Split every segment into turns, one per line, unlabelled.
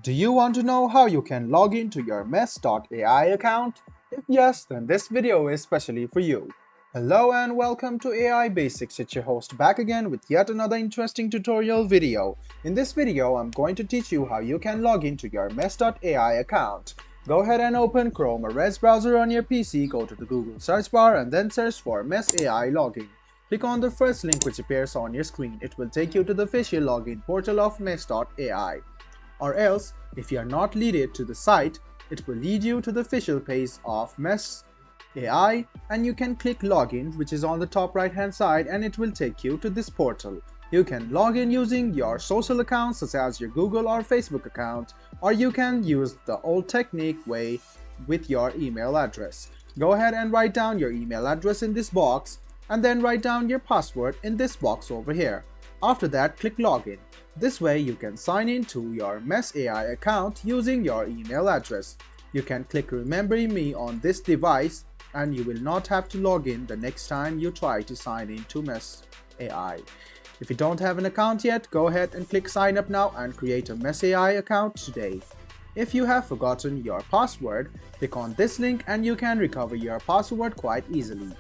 Do you want to know how you can log into your mesh.ai account? If yes, then this video is specially for you. Hello and welcome to AI Basics. It's your host back again with yet another interesting tutorial video. In this video, I'm going to teach you how you can log into your mesh.ai account. Go ahead and open Chrome or Edge browser on your PC, go to the Google search bar and then search for mesh.ai login. Click on the first link which appears on your screen. It will take you to the official login portal of mesh.ai. Or else, if you are not leaded to the site, it will lead you to the official page of mesh.ai and you can click login, which is on the top right hand side, and it will take you to this portal. You can log in using your social accounts such as your Google or Facebook account, or you can use the old technique way with your email address. Go ahead and write down your email address in this box and then write down your password in this box over here. After that, click login. This way you can sign in to your mesh.ai account using your email address. You can click remember me on this device and you will not have to log in the next time you try to sign in to mesh.ai. If you don't have an account yet, go ahead and click sign up now and create a mesh.ai account today. If you have forgotten your password, click on this link and you can recover your password quite easily.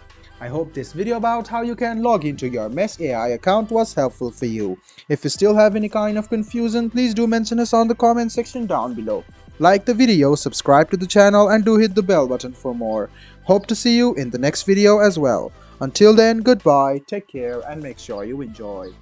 I hope this video about how you can log into your mesh.ai account was helpful for you. If you still have any kind of confusion, please do mention us on the comment section down below. Like the video, subscribe to the channel and do hit the bell button for more. Hope to see you in the next video as well. Until then, goodbye, take care and make sure you enjoy.